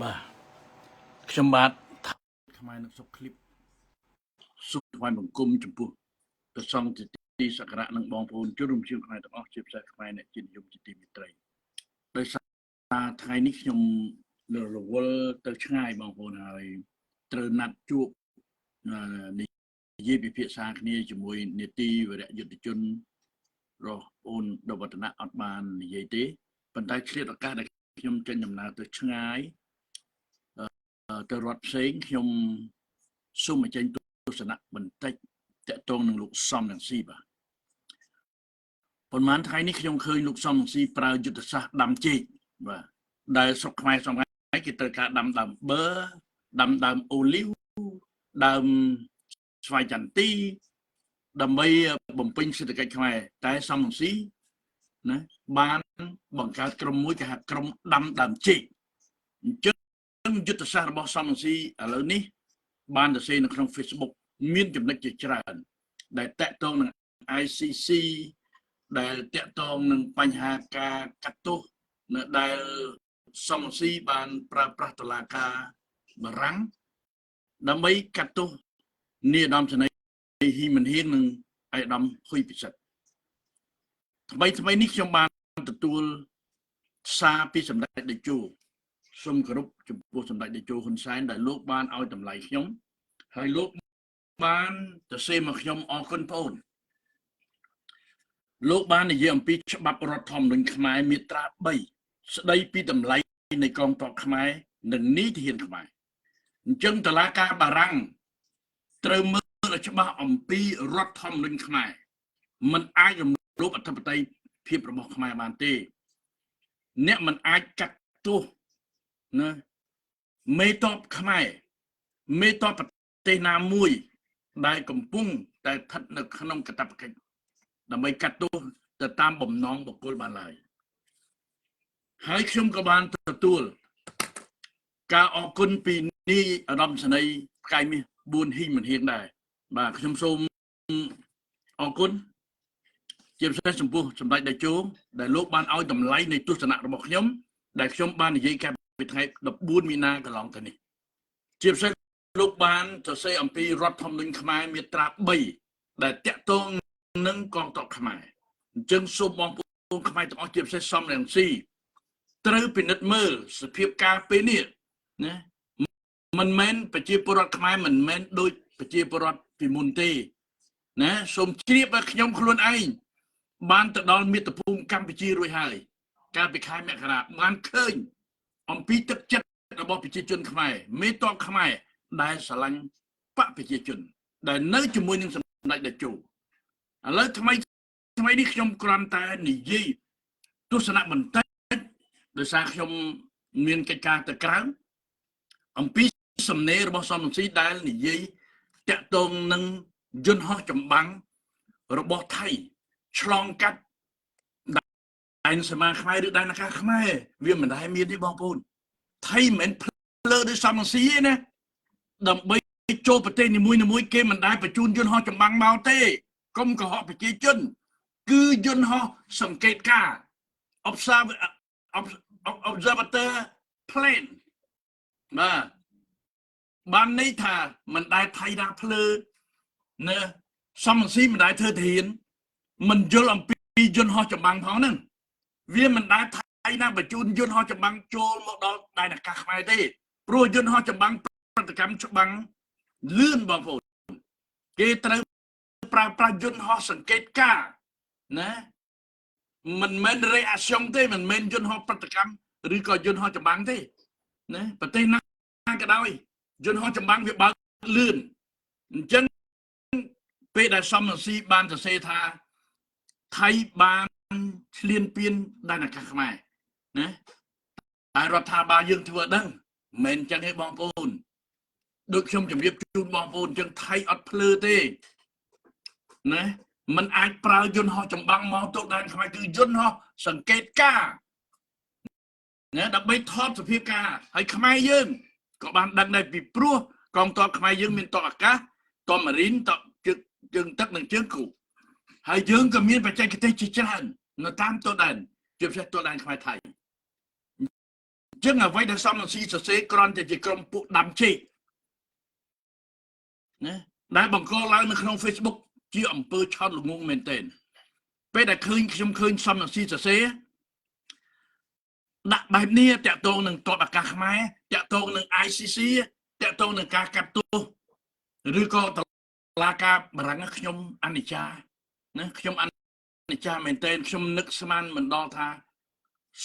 បាទខ្ញុំបាទខ្មែរនឹងសុខคลิปសុខថ្វាយបង្គំចំពោះព្រះសង្ឃទីសក្ការៈនិងបងប្អូនជនរួមជាតិខ្មែរទាំងអស់ជាពិសេសខ្មែរអ្នកជានិយមជាទីមេត្រីដោយសារថ្ងៃនេះខ្ញុំរវល់ទៅឆ្ងាយបងប្អូនហើយត្រូវណាត់ជួបនិយាយពិភាក្សាគ្នាជាមួយនេតិវរៈយុទ្ធជនរស់អូនដវតនៈអត់បាននិយាយទេប៉ុន្តែឆ្លៀតឱកាសដែលខ្ញុំចេញដំណើរទៅឆ្ងាយទៅរដ្ឋផ្សេងខ្ញុំសូមបញ្ចេញទស្សនៈបន្តិចតកតងនឹងលោកសំរងស៊ីបាទប៉ុន្មានថ្ងៃនេះខ្ញុំឃើញលោកសំរងស៊ីប្រើយុទ្ធសាស្ត្រដាំចេកបាទដែលស្រុកខ្មែរសំខាន់គេត្រូវការដាំដើមបឺដាំដើមអូលីវដើមស្វាយចន្ទីដើម្បីបំពេញសេដ្ឋកិច្ចខ្មែរតែសំរងស៊ីណាបានបង្កើតក្រុមមួយគេហៅក្រុមដាំដើមចេកអញ្ចឹងយុទ្ធសាស្ត្ររបស់សំរងស៊ីឥឡូវនេះបានទៅសេនៅក្នុង Facebook មានចំណុចជាច្រើនដែលតាក់ទងនឹង ICC ដែលតាក់ទងនឹងបញ្ហាការកាត់ទោសនៅដែលសំរងស៊ីបានប្រើប្រាស់តុលាការបារាំងដើម្បីកាត់ទោសនាយឧត្តមសេនីយ៍ហ៊ីមិនហ៊ៀងនិងឯកឧត្តមហ៊ុយពិសិដ្ឋថ្មីនេះខ្ញុំបានទទួលសារពីសម្ដេចតេជោសូមគោរពចំពោះសម្ដេចតេជោហ៊ុនសែនដែលលោកបានឲ្យតម្លៃខ្ញុំហើយលោកបានទៅសេមកខ្ញុំអរគុណបងប្អូនលោកបាននិយាយអំពីច្បាប់រដ្ឋធម្មនុញ្ញខ្មែរមាត្រា3ស្ដីពីតម្លៃនៃកងទ័ពខ្មែរនិងនីតិហ៊ានខ្មែរអញ្ចឹងតុលាការបារាំងត្រូវមើលឲ្យច្បាស់អំពីរដ្ឋធម្មនុញ្ញខ្មែរมันអាចរំលោភអធិបតេយ្យភាពរបស់ខ្មែរបានទេអ្នកมันអាចកាត់ទោសណាមេតបខ្មែរមេតបប្រទេសណាមួយដែលកំពុងតែស្ថិតនៅក្នុងកាតព្វកិច្ចដើម្បីកាត់ទោសទៅតាមបំណងបុគ្គលបានឡើយហើយខ្ញុំក៏បានទទួលការអរគុណពីនាយឧត្តមសេនីយ៍ផ្កាយមាស4ហ៊ីមិនហ៊ានដែរបាទខ្ញុំសូមអរគុណជាពិសេសចំពោះសម្ដេចតេជោដែលលោកបានឲ្យតម្លៃនៃទស្សនៈរបស់ខ្ញុំដែលខ្ញុំបាននិយាយកាលពីថ្ងៃ14មីនាកន្លងទៅនេះជាពិសេសលោកបានសរសេរអំពីរដ្ឋធម្មនុញ្ញខ្មែរមាត្រា3ដែលតាក់ទងនឹងកងទ័ពខ្មែរអញ្ចឹងសូមបងប្អូនខ្មែរទាំងអស់ជាពិសេសសំរងស៊ីត្រូវពិនិត្យមើលសភាពការពេលនេះណាមិនមែនប្រជាពលរដ្ឋខ្មែរមិនមែនដូចប្រជាពលរដ្ឋពីមុនទេណាសូមជ្រាបឲ្យខ្ញុំខ្លួនឯងបានទៅដល់មាតុភូមិកម្ពុជារួចហើយកាលពីខែមករាបានឃើញអំពីទឹកចិត្តរបស់ប្រជាជនខ្មែរមេតបខ្មែរដែលស្រឡាញ់បកប្រជាជនដែលនៅជាមួយនឹងសម្ដេចតេជោឥឡូវថ្មីនេះខ្ញុំគ្រាន់តែនិយាយទស្សនៈបន្តិចដោយសារខ្ញុំមានកិច្ចការទៅក្រៅអំពីសំណេររបស់សំរងស៊ីដែលនិយាយតាក់ទងនឹងយន្តហោះចម្បាំងរបស់ថៃឆ្លងកាត់ដែនសមាខ្មែរឬដែនអាកាសខ្មែរវាមិនដែលមានទេបងប្អូនថៃមិនមែនភ្លើដោយសំរងស៊ីទេណាដើម្បីចូលប្រទេសនីមួយគេមិនដែលបញ្ជូនយន្តហោះចម្បាំងមកទេកុំកុហកប្រជាជនគឺយន្តហោះសង្កេតការ observator plane បានន័យថាមិនដែលថៃណាភ្លើណាសំរងស៊ីមិនដែលធ្វើធានមិនយល់អំពីយន្តហោះចម្បាំងផងហ្នឹងវាមិនដែលថៃណាបញ្ជូនយន្តហោះចម្បាំងចូលមកដល់ដែនអាកាសខ្មែរទេព្រោះយន្តហោះចម្បាំងប្រតិកម្មច្បាំងលឿនបងប្អូនគេត្រូវប្រើប្រាស់យន្តហោះសង្កេតការណាមិនមែន reaction ទេមិនមែនយន្តហោះប្រតិកម្មឬក៏យន្តហោះចម្បាំងទេណាប្រទេសណាក៏ដោយយន្តហោះចម្បាំងវាបើកលឿនអញ្ចឹងពេលដែលសំរងស៊ីបានសរសេរថាថៃបានឈ្លានពានដែនអាកាសខ្មែរណាតែរដ្ឋាភិបាលយើងធ្វើដឹងមិនមែនអញ្ចឹងទេបងប្អូនដូចខ្ញុំជម្រាបជូនបងប្អូនអញ្ចឹងថៃអត់ភ្លើទេណាมันអាចប្រើយន្តហោះចម្បាំងមកទៅដែនខ្មែរគឺយន្តហោះសង្កេតការណាដើម្បីថតសភាពការហើយខ្មែរយើងក៏បានដឹងដែរពីព្រោះកងទ័ពខ្មែរយើងមានទ័ពអាកាសទ័ពម៉ារីនទ័ពជើងទឹកនិងជើងគោកហើយយើងក៏មានបច្ចេកទេសជាច្រើននៅតាមទ័ពដែនជាពិសេសទ័ពដែនខ្មែរថៃអ ចឹងអ្វីដែលសំរងស៊ីសរសេរគ្រាន់តែជាក្រុមពួកដាំជេកណាដែលបង្កឡើងនៅក្នុង Facebook ជាអំពើឆោតល្ងងមែនទែនពេលដែលខ្ញុំឃើញសំរងស៊ីសរសេរដាក់បែបនេះតាក់ទងនឹងទ័ពអាកាសខ្មែរតាក់ទងនឹង ICC តាក់ទងនឹងការកាត់ទោសឬក៏តុលាការបារាំងខ្ញុំអនិច្ចាណាខ្ញុំអនិច្ចាមែនទែនខ្ញុំនឹកស្មានមិនដល់ថា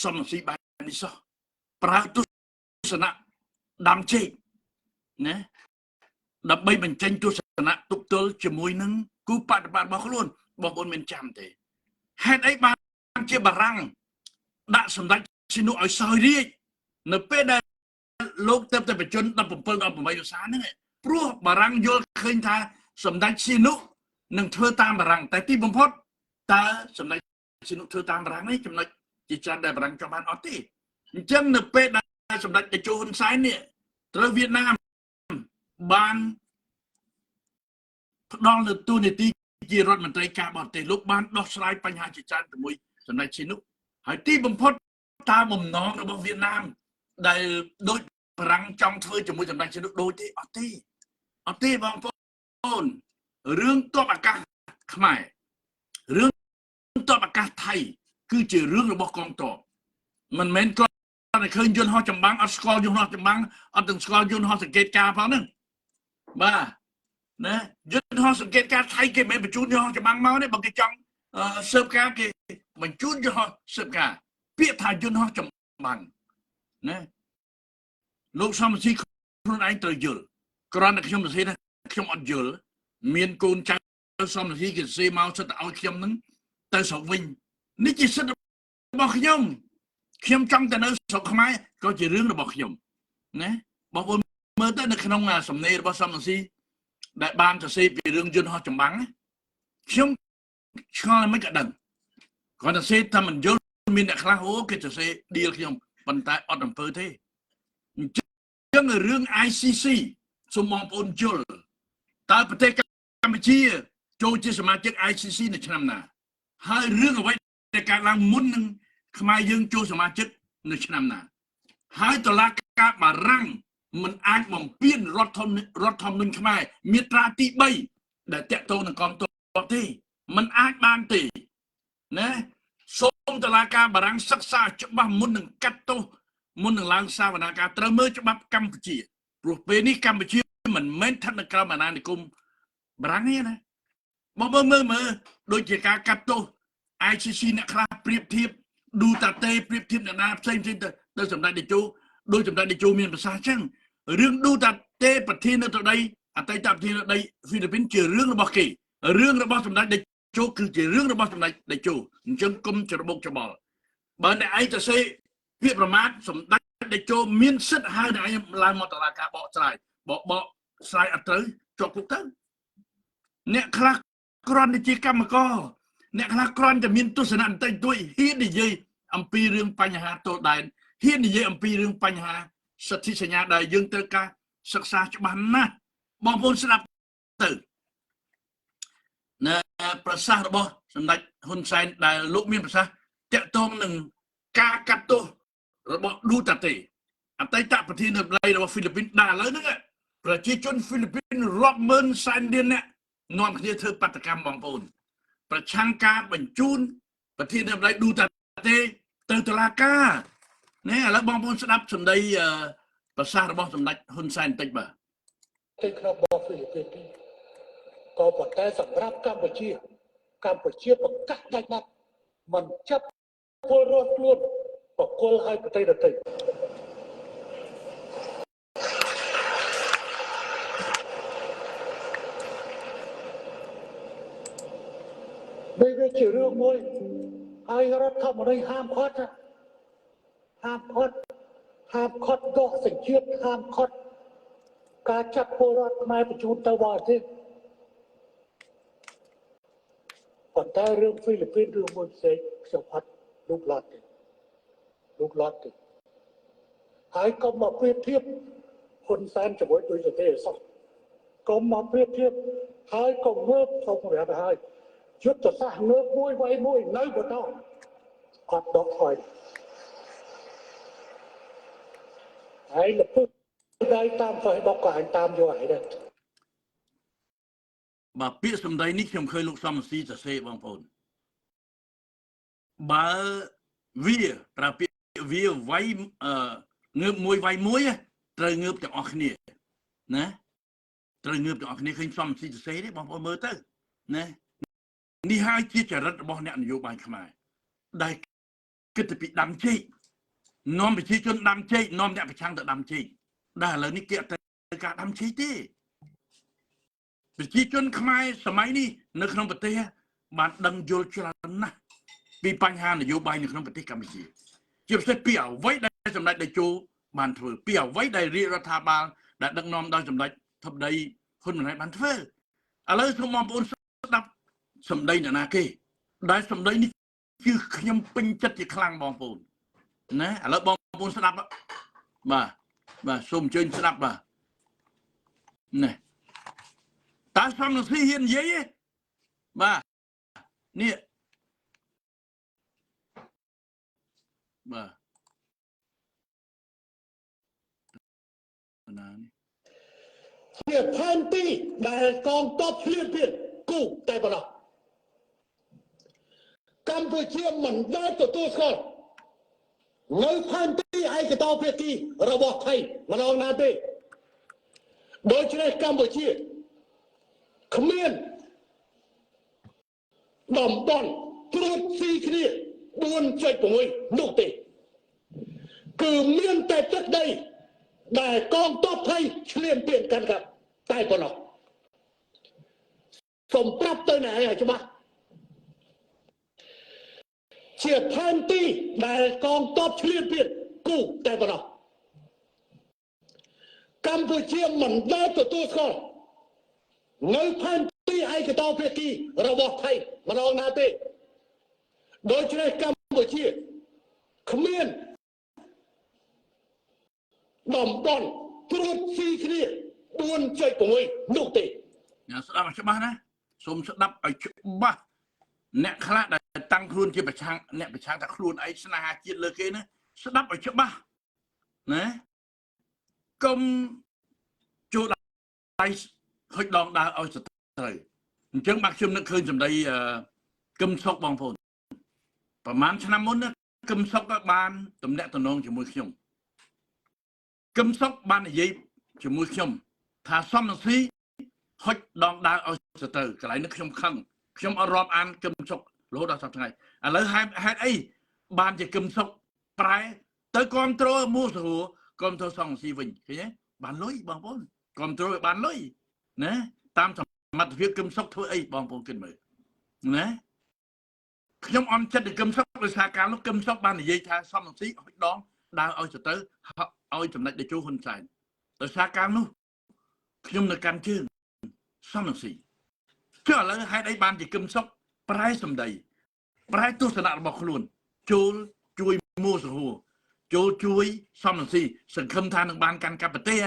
សំរងស៊ីបែបនេះសោះប្រើទស្សនៈដាំជេកណាដើម្បីបញ្ចេញទស្សនៈទប់ទល់ជាមួយនឹងគូបដិបត្តិរបស់ខ្លួនបងប្អូនមានចាំទេហេតុអីបានជាបារាំងដាក់សម្ដេចស៊ីនុឲ្យសោយរាជនៅពេលដែលលោកទៅបញ្ជន17 18ឧស្សាហ៍ហ្នឹងព្រោះបារាំងយល់ឃើញថាសម្ដេចស៊ីនុនឹងធ្វើតាមបារាំងតែទីបំផុតតើសម្ដេចស៊ីនុធ្វើតាមបារាំងនេះចំណុចជាច្រើនដែលបារាំងចង់បានអត់ទេអញ្ចឹងនៅពេលដែលសម្ដេចតេជោហ៊ុនសែននេះត្រូវវៀតណាមបានផ្ដល់នូវតួនាទីជារដ្ឋមន្ត្រីការបរទេសលោកបានដោះស្រាយបញ្ហាជាច្រើនជាមួយសម្ដេចស៊ីនុហើយទីបំផុតតើបំណងរបស់វៀតណាមដែលដូចបារាំងចង់ធ្វើជាមួយសម្ដេចស៊ីនុដូចទេអត់ទេបងប្អូនរឿងទ័ពអាកាសខ្មែររឿងទ័ពអាកាសថៃគឺជារឿងរបស់កងទ័ពមិនមែនគ្រាន់តែឃើញយន្តហោះចម្បាំងអត់ស្គាល់យន្តហោះចម្បាំងអត់ទាំងស្គាល់យន្តហោះសង្កេតការផងហ្នឹងបាទណាយន្តហោះសង្កេតការថៃគេមិនបញ្ជូនយន្តហោះចម្បាំងមកទេបើគេចង់ស៊ើបការគេបញ្ជូនយន្តហោះស៊ើបការពាក្យថាយន្តហោះចម្បាំងណាលោកសំរងស៊ីខ្លួនឯងត្រូវយល់គ្រាន់តែខ្ញុំសរសេរថាខ្ញុំអត់យល់មានកូនចៅសំរងស៊ីគេសរសេរមកសិតតែឲ្យខ្ញុំនឹងទៅស្រុកវិញនេះជាសិទ្ធិរបស់ខ្ញុំចង់ទៅនៅស្រុកខ្មែរក៏ជារឿងរបស់ខ្ញុំណាបងប្អូនមើលទៅនៅក្នុងសំណេររបស់សំរងស៊ីដែលបានសរសេរពីរឿងយន្តហោះចម្បាំងខ្ញុំឆ្ងល់មិនក៏ដឹងគាត់សរសេរថាមិនយល់មានអ្នកខ្លះអូគេសរសេរឌីលខ្ញុំប៉ុន្តែអត់អំពើទេអញ្ចឹងរឿង ICC សូមបងប្អូនយល់តើប្រទេសកម្ពុជាចូលជាសមាជិក ICC នៅឆ្នាំណាហើយរឿងអ្វីដែលកើតឡើងមុននឹងខ្មែរយើងចូលសមាជិកនៅឆ្នាំណាហើយតុលាការបារាំងមិនអាចបំពានរដ្ឋធម្មនុញ្ញខ្មែរមាត្រាទី3ដែលតាក់ទងនឹងកងទ័ពទេមិនអាចបានទេណាសូមតុលាការបារាំងសិក្សាច្បាស់មុននឹងកាត់ទោសមុននឹងឡើងសាវនាការត្រូវមើលច្បាប់កម្ពុជាព្រោះពេលនេះកម្ពុជាមិនមែនស្ថិតនៅក្រោមអាណានិគមបារាំងទេណាមកមើលដូចជាការកាត់ទោស ICC អ្នកខ្លះប្រៀបធៀបឌូតាតេប្រៀបធៀបអ្នកណាផ្សេងទៅសម្ដេចតេជោដោយសម្ដេចតេជោមានប្រសាសន៍អញ្ចឹងរឿងឌូតាតេប្រធាននៅដីអតីតប្រធាននៅដីហ្វីលីពីនជារឿងរបស់គេរឿងរបស់សម្ដេចតេជោគឺជារឿងរបស់សម្ដេចតេជោអញ្ចឹងគុំច្របូកច្បល់បើអ្នកឯងទៅសេពាក្យប្រមាថសម្ដេចតេជោមានសិទ្ធិហៅអ្នកឯងឡើងមកតុលាការបកស្រាយបកស្រាយអត់ត្រូវជាប់គុកទៅអ្នកខ្លះគ្រាន់តែជាកម្មករអ្នកខ្លះគ្រាន់តែមានទស្សនៈបន្តិចតួចហ៊ាននិយាយអំពីរឿងបញ្ហាទោសដែនហ៊ាននិយាយអំពីរឿងបញ្ហាសិទ្ធិសញ្ញាដែលយើងត្រូវការសិក្សាច្បាស់ណាស់បងប្អូនស្ដាប់ទៅនៅប្រសាសន៍របស់សម្ដេចហ៊ុនសែនដែលលោកមានប្រសាសន៍តាក់ទងនឹងការកាត់ទោសរបស់ឌូតាតេអតីតប្រធានាធិបតីរបស់ហ្វីលីពីនដែលឥឡូវហ្នឹងប្រជាជនហ្វីលីពីនរាប់ម៉ឺនសែនលាននាក់នាំគ្នាធ្វើបាតកម្មបងប្អូនប្រឆាំងការបញ្ជូនប្រធានាធិបតីឌូតាតេទៅតុលាការនេះឥឡូវបងប្អូនស្ដាប់សម្ដីប្រសាសន៍របស់សម្ដេចហ៊ុនសែនបន្តិចបាទទៅក្នុងបបហ្វីលីពីនក៏ប៉ុន្តែសម្រាប់កម្ពុជាប្រកាសដាច់ណាស់មិនចាប់ពលរដ្ឋខ្លួនបកគលឲ្យប្រទេសដទៃវាជារឿងមួយហើយរដ្ឋធម្មនុញ្ញហាមឃាត់ដកសញ្ជាតិហាមឃាត់ការចាប់ពលរដ្ឋខ្មែរបញ្ជូនទៅបរទេសប៉ុន្តែរឿងហ្វីលីពីនរឿងមួយផ្សេងខ្ញុំអត់លោកឡត់ទេហើយកុំមកប្រៀបធៀបហ៊ុនសែនជាមួយដូចប្រទេសអសោះកុំមកប្រៀបធៀបហើយកុំងើបខ្ញុំប្រាប់ហើយយុទ្ធសាស្ត្រងើបមួយវាយមួយនៅបន្តអត់ដកថយ ហើយលពុះដៃតាមផ្សេងបកក៏អញតាមយកហើយដែរ បើពាក្យសម្ដីនេះខ្ញុំឃើញលោកសំស៊ីសរសេរបងប្អូនបើវាប្រើពាក្យវាវាយងើបមួយវាយមួយត្រូវងើបទាំងអស់គ្នាណាត្រូវងើបទាំងអស់គ្នាឃើញសំស៊ីសរសេរទេបងប្អូនមើលទៅណានេះហើយជាចរិតរបស់អ្នកនយោបាយខ្មែរដែលគិតទៅពីដាំចេកនាំប្រជាជនដាំចេកនាំអ្នកប្រឆាំងទៅដាំចេកដែលឥឡូវនេះគេអត់ទៅការដាំចេកទេប្រជាជនខ្មែរសម័យនេះនៅក្នុងប្រទេសបានដឹងយល់ច្រើនណាស់ពីបញ្ហានយោបាយនៅក្នុងប្រទេសកម្ពុជាជាពិសេសពីអ្វីដែលសម្ដេចតេជោបានធ្វើពីអ្វីដែលរាជរដ្ឋាភិបាលដែលដឹកនាំដោយសម្ដេចធិបតីហ៊ុនម៉ាណែតបានធ្វើឥឡូវសូមបងប្អូនស្ដាប់សម្ដីអ្នកណាគេដែលសម្ដីនេះគឺខ្ញុំពេញចិត្តជាខ្លាំងបងប្អូនណាឥឡូវបងប្អូនស្ដាប់បាទសូមអញ្ជើញស្ដាប់បាទណែតើសំនឹងស៊ីហ៊ាននិយាយទេបាទនេះបាទណានេះជាផែនទីដែលកងទ័ពភ្លាមភ្លាមគូតែប៉ុណ្ណោះកម្ពុជាមិនដែលទទួលស្គាល់នៅផែនទីឯកតោភាគីរបស់ថៃម្ដងណាទេដូច្នេះកម្ពុជាគ្មានតំបន់ត្រួតស៊ីគ្នា 4.6 នោះទេគឺមានតែទឹកដីដែលកងទ័ពថៃឈ្លានពានកាន់កាប់តែប៉ុណ្ណោះសូមប្រាប់ទៅអ្នកឯងឲ្យច្បាស់ជាផែនទីដែលកងទ័ពឈ្លានពានគូតែប៉ុណ្ណោះកម្ពុជាមិនដែលទទួលស្គាល់នៅផែនទីឯកតោភាគីរបស់ថៃម្ដងណាទេដូច្នេះកម្ពុជាគ្មានតំបន់ត្រួតស៊ីគ្នា 4.6 នោះទេអ្នកស្ដាប់ឲ្យច្បាស់ណាសូមស្ដាប់ឲ្យច្បាស់អ្នកខ្លះដែលតាំងខ្លួនជាប្រឆាំងអ្នកប្រឆាំងតែខ្លួនឯងស្នេហាជាតិលើគេណាស្ដាប់ឲ្យច្បាស់ណាកុំចូលដៃហុចដងដើរឲ្យត្រូវអញ្ចឹងបាទខ្ញុំនឹកឃើញសម្ដីកឹមសុខបងប្អូនប្រហែលឆ្នាំមុនណាកឹមសុខក៏បានតំណាក់តំណងជាមួយខ្ញុំកឹមសុខបាននិយាយជាមួយខ្ញុំថាសំនឹងស៊ីហុចដងដើរឲ្យទៅកន្លែងនេះខ្ញុំខឹងខ្ញុំអត់រាប់អានកឹមសុខរហូតដល់សប្តាហ៍ថ្ងៃឥឡូវហេតុអីបានជាកឹមសុខប្រែទៅគ្រប់គ្រងមូសហួរគ្រប់គ្រងសំនឹងស៊ីវិញឃើញទេបានលុយបងប្អូនគ្រប់គ្រងឲ្យបានលុយណាតាមសមត្ថភាពកឹមសុខធ្វើអីបងប្អូនគិតមើលណាខ្ញុំអន់ចិត្តទៅកឹមសុខដោយសារការនោះកឹមសុខបាននិយាយថាសំនឹងស៊ីហុចដងដើរឲ្យទៅឲ្យចំណេចតេជោហ៊ុនសែនដោយសារការនោះខ្ញុំនៅកាន់ជើងសំនឹងស៊ីចុះឥឡូវហេតុអីបានជាកឹមសុខប្រែសម្ដីប្រែទស្សនៈរបស់ខ្លួនចូលជួយមូសហួរចូលជួយសំនឹងស៊ីសង្ឃឹមថានឹងបានកាន់កាប់ប្រទេស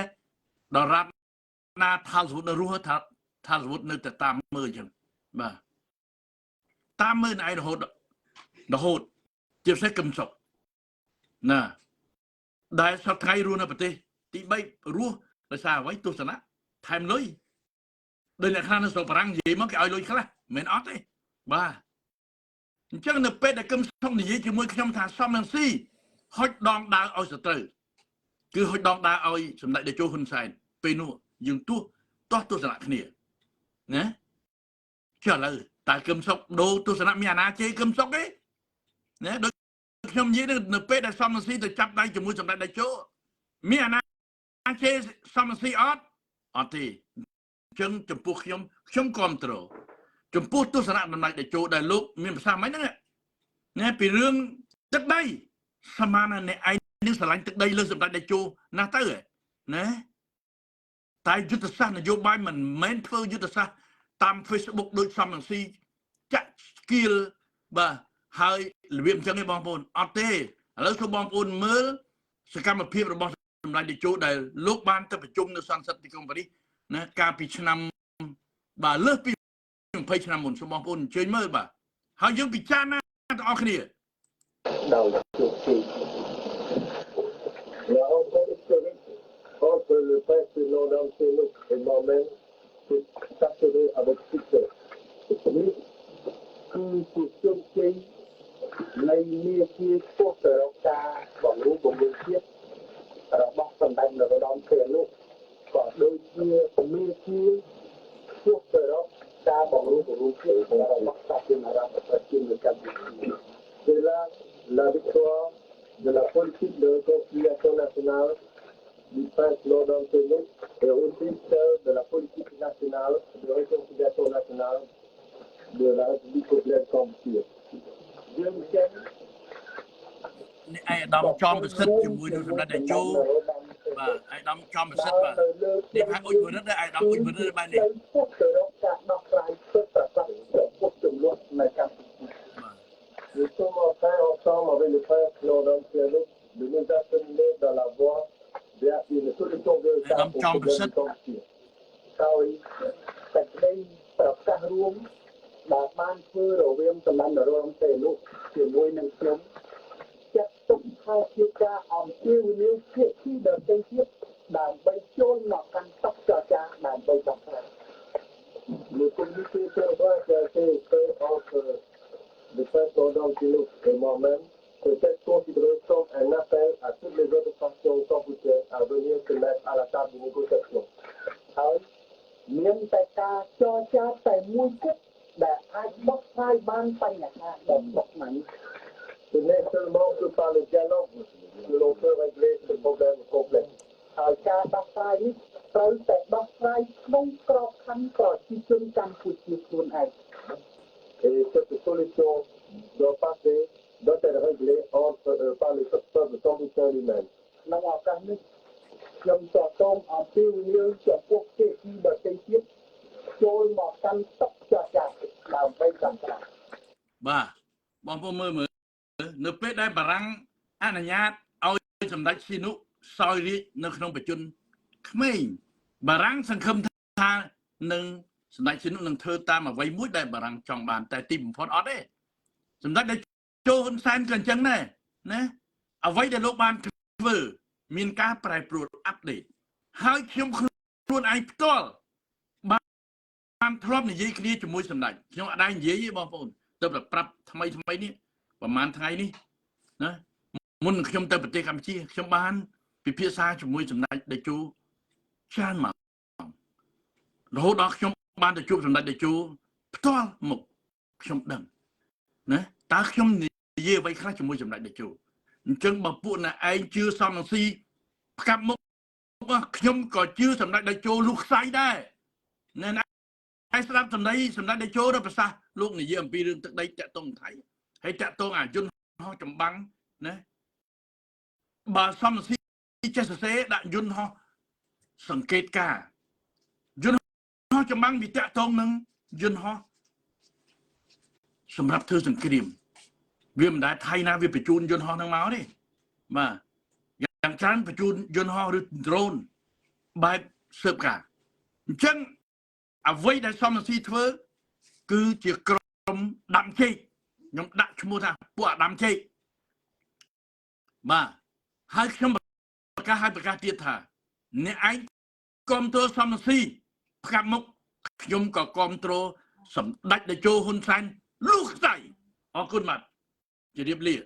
ដល់រដ្ឋណាថាសវុតនៅរស់ថាសវុតនៅតែតាមមើលអញ្ចឹងបាទតាមមើលឯងរហូតជាពិសេសកឹមសុខណាដែលសប្តាហ៍ថ្ងៃរស់នៅប្រទេសទី3រស់ដោយសារអ្វីទស្សនៈថែមលុយដោយអ្នកខ្លះនៅស្រុកបារាំងនិយាយមកគេឲ្យលុយខ្លះមិនអត់ទេបាទអញ្ចឹងនៅពេលដែលកឹមសុខនិយាយជាមួយខ្ញុំថាសំនឹងស៊ីហុចដងដើរឲ្យសត្រូវគឺហុចដងដើរឲ្យសម្ដេចតេជោហ៊ុនសែនពេលនោះយើងទស្សនៈគ្នាណាចុះឥឡូវតើកឹមសុខដូរទស្សនៈមានអាណាជេរកឹមសុខទេណាដូចខ្ញុំនិយាយនៅពេលដែលសំនឹងស៊ីទៅចាប់ដៃជាមួយសម្ដេចតេជោមានអាណាជេរសំនឹងស៊ីអត់ទេអញ្ចឹងចំពោះខ្ញុំគ្រប់គ្រងចំពោះទស្សនៈសម្ដេចតេជោដែលលោកមានប្រសាសន៍មិនហ្នឹងណាពីរឿងទឹកដីសមានអ្នកឯងនឹងស្រឡាញ់ទឹកដីលើសម្ដេចតេជោណាស់ទៅណាតែយុទ្ធសាស្ត្រនយោបាយមិនមែនធ្វើយុទ្ធសាស្ត្រតាម Facebook ដូចសំនឹងស៊ីចាក់ស្គីលបាទហើយរបៀបអញ្ចឹងទេបងប្អូនអត់ទេឥឡូវសូមបងប្អូនមើលសកម្មភាពរបស់សម្ដេចតេជោដែលលោកបានទៅប្រជុំនៅសង្ស័តទីក្រុងប៉ារីសណាកាលពីឆ្នាំបាទលើសពី20ឆ្នាំមុនសូមបងប្អូនអញ្ជើញមើលបាទហើយយើងពិចារណាទាំងអស់គ្នាដោយជោគជ័យរហូតដល់ le prince de London chez nous et moi-même, c'est s'assurer avec succès. Oui, que pour ce qui les métiers pour faire ta bằng lúa của người thiết bóc phần đánh là đón tiền luôn còn đôi kia métier pour faire ta bằng lúa của người thiết là bóc ta trên là trên le Campuchie. C'est là la victoire de la politique de réconciliation nationale du prince London chez nous et aussi celle de la politique nationale de réconciliation nationale de la République populaire de Campuchie. Dương chân នេះឯកឧត្តមចំប្រសិទ្ធជាមួយនឹងសម្ដេចតេជោបាទឯកឧត្តមចំប្រសិទ្ធបាទនេះផាកអ៊ុចបរិទ្ធឯកឧត្តមអ៊ុចបរិទ្ធបាទនេះ ពុទ្ធទៅរកការដោះស្រាយសិទ្ធិប្រតិពុទ្ធចំនួននៅកម្ពុជាnous sommes en train ensemble avec le frère Claude Anciano de nous acheminer dans la voie vers une solution véritable au problème de Campuchie ហើយតែក្តីប្រកាសរួមដែលបានធ្វើរវាងសម្ដេចនរោត្តមសីហនុជាមួយនឹងខ្ញុំចាត់ទុកថាជាការអំពាវនាវភាគីដទៃទៀតដើម្បីចូលមកកាន់តុចរចាដើម្បីដោះស្រាយ Le communiqué prévoit qui a été fait entre le prince London Anciano et moi-même peut être considéré comme un appel à toutes les autres factions cambodgiennes à venir se mettre à la table de négociation. ហើយមានតែការចរចាតែមួយគត់ដែលអាចបោះស្រាយបានបញ្ហាដ៏ស្មុគស្មាញ Ce n'est seulement que par le dialogue que l'on peut régler ce problème complexe. ហើយការដោះស្រាយនេះត្រូវតែដោះស្រាយក្នុងក្របខ័ណ្ឌប្រជាជនកម្ពុជាខ្លួនឯង Et cette solution doit être réglée par le peuple cambodgien lui-même. ក្នុងឱកាសនេះខ្ញុំសូមសូមអំពាវនាវចំពោះភាគីដទៃទៀតចូលមកកាន់តុចរចាដើម្បីដោះស្រាយ បាទបងប្អូនមើលនៅពេលដែលបារាំងអនុញ្ញាតឲ្យសម្ដេចសីហនុសោយរាជនៅក្នុងបជនក្មេងបារាំងសង្ឃឹមថានឹងសម្ដេចសីហនុនឹងធ្វើតាមអ្វីមួយដែលបារាំងចង់បានតែទីបំផុតអត់ទេសម្ដេចដែលចូលហ៊ុនសែនក៏អញ្ចឹងដែរណាអ្វីដែលលោកបានធ្វើមានការប្រែប្រួលអាប់ដេតហើយខ្ញុំខ្លួនឯងផ្ទាល់បានធ្លាប់និយាយគ្នាជាមួយសម្ដេចខ្ញុំអត់ដែរនិយាយទេបងប្អូនទៅប្រាប់ថ្មីនេះប្រហែលថ្ងៃនេះណាមុនខ្ញុំទៅប្រទេសកម្ពុជាខ្ញុំបានពិភាក្សាជាមួយសម្ដេចតេជោច្រើនមករហូតដល់ខ្ញុំបានទៅជួបសម្ដេចតេជោផ្ទាល់មុខខ្ញុំដឹងណាតើខ្ញុំនិយាយអ្វីខ្លះជាមួយសម្ដេចតេជោអញ្ចឹងបើពួកអ្នកឯងជឿសំរងស៊ីផ្កាប់មុខខ្ញុំក៏ជឿសម្ដេចតេជោលុះខ្សែដែរណែហើយស្ដាប់សម្ដីសម្ដេចតេជោរប្រសាសន៍លោកនិយាយអំពីរឿងទឹកដីតាក់ទងថៃហើយតាក់ទងអាយុនហោះចម្បាំងណាបើសំស៊ីចេះសរសេរដាក់យន្តហោះសង្កេតការយន្តហោះចម្បាំងវាតាក់ទងនឹងយន្តហោះសម្រាប់ធ្វើសង្គ្រាមវាមិនដែលថៃណាវាបញ្ជូនយន្តហោះនឹងមកទេបាទយ៉ាងច្រើនបញ្ជូនយន្តហោះឬ drone បែបស៊ើបការអញ្ចឹងអ្វីដែលសំស៊ីធ្វើគឺជាក្រុមដាំចេកខ្ញុំដាក់ឈ្មោះថាពួកអាដាំចេកបាទហើយខ្ញុំប្រកាសទៀតថាអ្នកឯងគ្រប់គ្រងសំស៊ីផ្កាប់មុខខ្ញុំក៏គ្រប់គ្រងសម្ដេចតេជោហ៊ុនសែនលុះខ្សែអរគុណបាទជម្រាបលា